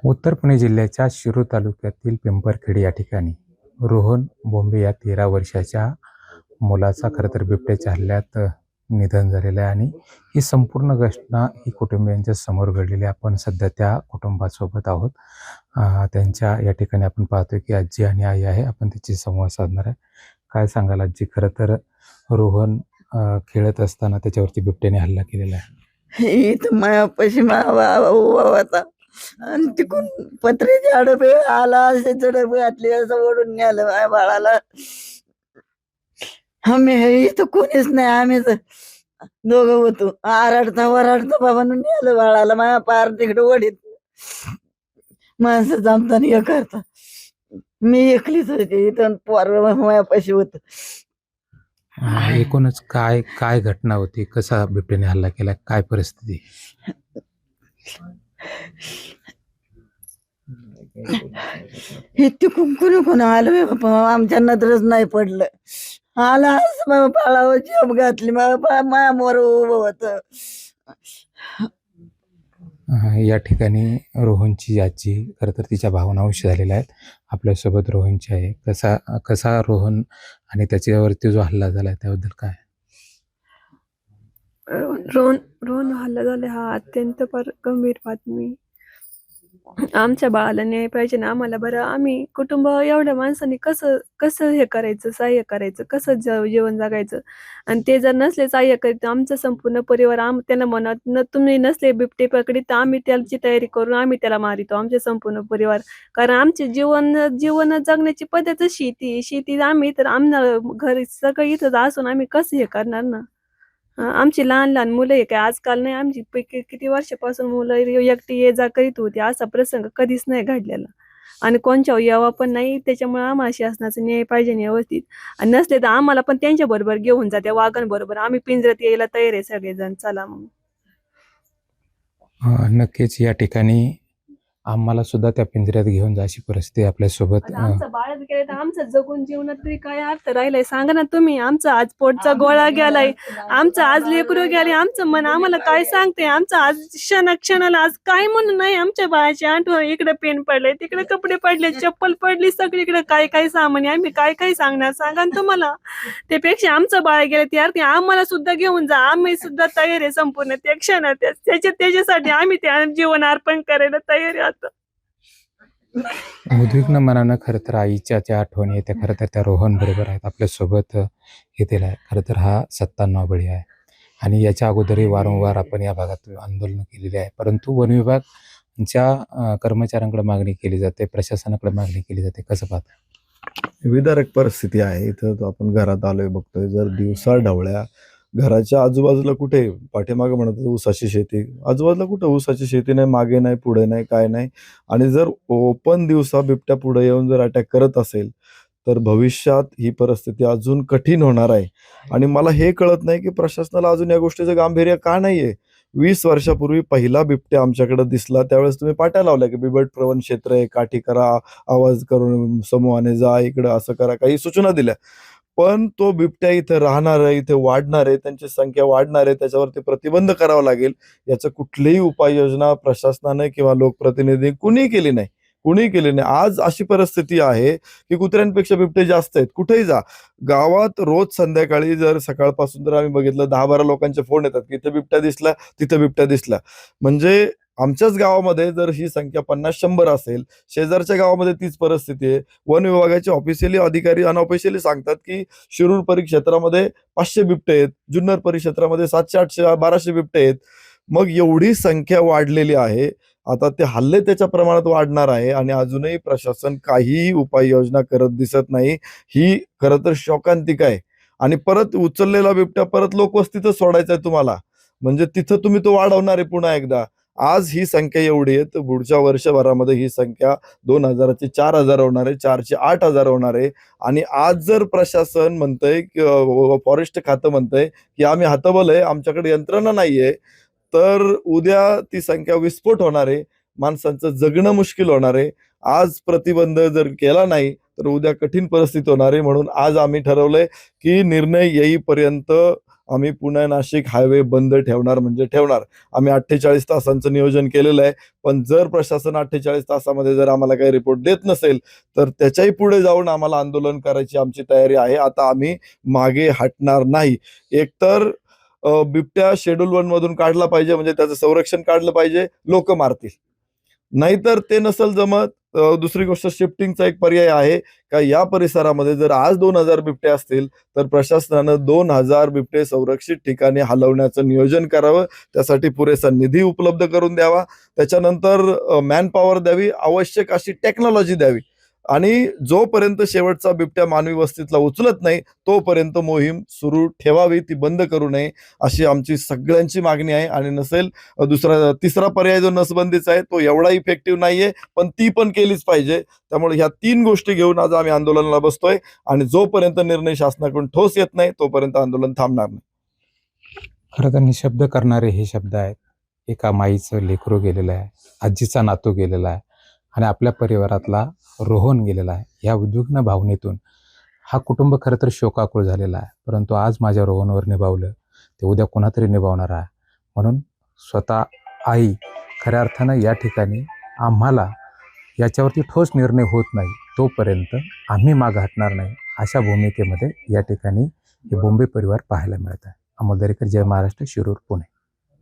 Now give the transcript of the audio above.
उत्तर पुणे जिल्ह्याच्या शिरूर तालुक्यातील पिंपरखेड या ठिकाणी रोहन बोंबे या 13 वर्षाच्या मुलाचा खरं तर बिबट्याच्या हल्ल्यात निधन झालेलं आहे आणि ही संपूर्ण घटना ही कुटुंबियांच्या समोर घडलेली आहे. आपण सध्या त्या कुटुंबासोबत आहोत. त्यांच्या या ठिकाणी आपण पाहतोय की आजी आणि आई आहे. आपण तिची संवाद साधणार आहे. काय सांगाल आजी? खरं तर रोहन खेळत असताना त्याच्यावरती बिबट्याने हल्ला केलेला आहे. इथं मायापाशी उभा होता आणि तिकून पत्र्याचे डबे आला, असे डबे घातले, असं ओढून नेलं माझ्या बाळाला. आम्ही इथं कोणीच नाही, आम्हीच दोघं होतो. आरडता वराडता बाबांनी नेलं बाळाला. माझ्या पार तिकडे ओढीत माणसं जमताना हे करता. मी एकलीच होते इथं, पोर मायापाशी होत. एकूणच काय काय घटना होती? कसा बिबट्याने हल्ला केला? काय परिस्थिती? हे तिकून कोण आलं आमच्या नजरच नाही पडलं. आला असं माझ्या बाळावर झेप घातली. माया मोर उभं होत. या ठिकाणी रोहनची आजी, खरं तर तिच्या भावना उशी झालेल्या आहेत. आपल्यासोबत रोहनची आहे. कसा कसा रोहन आणि त्याच्यावरती जो हल्ला झाला त्याबद्दल काय? रोहन रोहन हल्ला झाला हा अत्यंत गंभीर बातमी. आमच्या बाळाला न्याय पाहिजे ना आम्हाला. बरं, आम्ही कुटुंब एवढ्या माणसांनी कसं कसं हे करायचं, सहाय्य करायचं, कसं जीवन जगायचं. आणि ते जर नसले सहाय्य करीत तर आमचा संपूर्ण परिवार त्यांना म्हणत न तुम्ही नसले बिबटे पकडीत तर आम्ही त्याची तयारी करून आम्ही त्याला मारितो, आमचे संपूर्ण परिवार. कारण आमचे जीवन जगण्याची पद्धतच शेती आम्ही तर आम्हाला घरी सगळं इथं असून आम्ही कसं हे करणार ना. आमची लहान लहान मुलं आहे काय आजकाल नाही. आमची किती वर्षापासून मुलं एकटी ये जा करीत होती. असा प्रसंग कधीच नाही घडलेला आणि कोणच्या यावा पण नाही. त्याच्यामुळे आम्हाला शासनाचा न्याय पाहिजे व्यवस्थित. आणि नसले तर आम्हाला पण त्यांच्या बरोबर घेऊन जा, त्या वाघांबरोबर. आम्ही पिंजऱ्यात यायला तयार आहे सगळेजण. चला मग. नक्कीच या ठिकाणी आम्हाला सुद्धा त्या पिंजऱ्यात घेऊन जायची परिस्थिती आपल्यासोबत. आमचं बाळच गेले तर आमचं जगून जीवनात तरी काय अर्थ राहिलाय सांगा ना तुम्ही. आमचा आज पोटचा गोळा गेलाय, आमचं आज लेकरू गेले, आमचं मन आम्हाला काय सांगते. आमचं आज क्षणाला आज काय म्हणून नाही. आमच्या बाळाची आठवण, इकडे पेन पडले, तिकडे कपडे पडले, चप्पल पडली, सगळीकडे काय काय सामान आहे. आम्ही काय सांगणार सांगा ना तुम्हाला. त्यापेक्षा आमचं बाळ गेले ते आम्हाला सुद्धा घेऊन जा, आम्ही सुद्धा तयार आहे संपूर्ण त्या क्षणात. त्याच्यासाठी आम्ही त्या जीवन अर्पण करायला तयार आहे. उद्विग्न मनानं खरं तर आईच्या ज्या आठवणी त्या खरं तर त्या रोहन बरोबर आहेत आपल्यासोबत येथील आहे. खरं तर हा 97 बळी आहे आणि याच्या अगोदरही वारंवार आपण या भागात आंदोलनं केलेली आहे. परंतु वन विभागच्या कर्मचाऱ्यांकडे मागणी केली जाते, प्रशासनाकडे मागणी केली जाते. कसं पाहता? विदारक परिस्थिती आहे. इथं आपण घरात आलोय बघतोय, जर दिवसा ढवळ्या घराच्या आजूबाजूला कुठे पाठीमागे म्हणत ऊसाची शेती, आजूबाजूला कुठे ऊसाची शेती नाही, मागे नाही, पुढे नाही, काय नाही. आणि जर ओपन दिवसा बिबट्या पुढे येऊन जर अटॅक करत असेल तर भविष्यात ही परिस्थिती अजून कठीण होणार आहे. आणि मला हे कळत नाही की प्रशासनाला अजून या गोष्टीचं गांभीर्य का नाहीये. 20 वर्षापूर्वी पहिला बिबट्या आमच्याकडे दिसला त्यावेळेस तुम्ही पाट्या लावल्या की बिबट प्रवण क्षेत्र आहे, काठी करा, आवाज करून समूहाने जा, इकडं असं करा, काही सूचना दिल्या. पण तो बिबट्या इथे राहणार आहे, इथे वाढणार आहे, त्यांची संख्या वाढणार आहे, त्याच्यावरती प्रतिबंध करावा लागेल. याचं कुठलीही उपाययोजना प्रशासनाने किंवा लोकप्रतिनिधी कुणीही केली नाही. आज अशी परिस्थिती आहे की कुत्र्यांपेक्षा बिबटे जास्त आहेत. कुठेही जा, गावात रोज संध्याकाळी जर सकाळपासून जर आम्ही बघितलं 10-12 लोकांचे फोन येतात की इथे बिबट्या दिसला, तिथे बिबट्या दिसला. म्हणजे आमच्याच गावामध्ये जर ही संख्या 50-100 असेल, शेजारच्या गावामध्ये तीच परिस्थिती आहे. वन विभागाचे ऑफिशियली अधिकारी अनऑफिशियली सांगतात की शिरूर परिक्षेत्रामध्ये 500 बिबटे आहेत, जुन्नर परिक्षेत्रामध्ये 700-800-1200 बिबटे आहेत. मग एवढी संख्या वाढलेली आहे. आता ते हल्ले त्याच्या प्रमाणात वाढणार आहे आणि अजूनही प्रशासन काहीही उपाययोजना करत दिसत नाही. ही खरं तर शोकांतिका आहे. आणि परत उचललेला बिबट्या परत लोकवस्तीतच सोडायचा आहे तुम्हाला, म्हणजे तिथं तुम्ही तो वाढवणार आहे पुन्हा एकदा. आज ही संख्या एवढी आहे तर पुढच्या वर्षभरामध्ये ही संख्या 2000ची 4000 होणार आहे, 4ची 8000 होणार आहे. आणि आज जर प्रशासन म्हणतंय, फॉरेस्ट खातं म्हणतंय की आम्ही हतबल आहे, आमच्याकडे यंत्रणा नाहीये, तर उद्या ती संख्या विस्फोट होणार आहे. माणसांचं जगणं मुश्किल होणार आहे. आज प्रतिबंध जर केला नाही तर उद्या कठीण परिस्थिती होणार आहे. म्हणून आज आम्ही ठरवलंय की निर्णय येईपर्यंत आम्ही पुणे नाशिक हायवे बंद ठेवणार म्हणजे ठेवणार. आम्ही 48 तासांचं नियोजन केलेलं आहे. पण जर प्रशासन 48 तासामध्ये जर आम्हाला काही रिपोर्ट देत नसेल तर त्याच्याही पुढे जाऊन आम्हाला आंदोलन करायची आमची तयारी आहे. आता आम्ही मागे हटणार नाही. एकतर बिबट्या शेड्यूल 1 मधून काढला पाहिजे, म्हणजे त्याचं संरक्षण काढलं पाहिजे, लोक मारतील. नाहीतर ते नसेल जमत, दुसरी गोष्ट शिफ्टिंगचा एक पर्याय आहे का या परिसरामध्ये जर आज 2000 बिबटे असतील तर प्रशासनानं 2000 बिबटे संरक्षित ठिकाणी हलवण्याचं नियोजन करावं. त्यासाठी पुरेसा निधी उपलब्ध करून द्यावा. त्याच्यानंतर मॅन पॉवर द्यावी, आवश्यक अशी टेक्नॉलॉजी द्यावी आणि जोपर्यंत शेवटचा बिबट्या मानवी वस्तीतला उचलत नाही तोपर्यंत मोहीम सुरू ठेवावी, ती बंद करू नये, अशी आमची सगळ्यांची मागणी आहे. आणि नसेल तिसरा पर्याय जो नसबंदीचा आहे तो एवढा इफेक्टिव्ह नाहीये, पण ती पण केलीच पाहिजे. त्यामुळे ह्या 3 गोष्टी घेऊन आज आम्ही आंदोलनाला बसतोय आणि जोपर्यंत निर्णय शासनाकडून ठोस येत नाही तोपर्यंत आंदोलन थांबणार नाही. खरं तर निशब्द करणारे हे शब्द आहेत. एका माईचं लेकरू गेलेलं आहे, आजीचा नातू गेलेला आहे आणि आपल्या परिवारातला रोहन गेलेला आहे. या उद्विग्न भावनेतून हा कुटुंब खरं तर शोकाकुळ झालेला आहे. परंतु आज माझ्या रोहनवर निभावलं ते उद्या कोणातरी निभावणार आहे. म्हणून स्वतः आई खऱ्या अर्थानं या ठिकाणी आम्हाला याच्यावरती ठोस निर्णय होत नाही तोपर्यंत आम्ही मागं हटणार नाही, अशा भूमिकेमध्ये या ठिकाणी हे बोंबे परिवार पाहायला मिळत आहे. अमोल दरेकर, जय महाराष्ट्र, शिरूर, पुणे.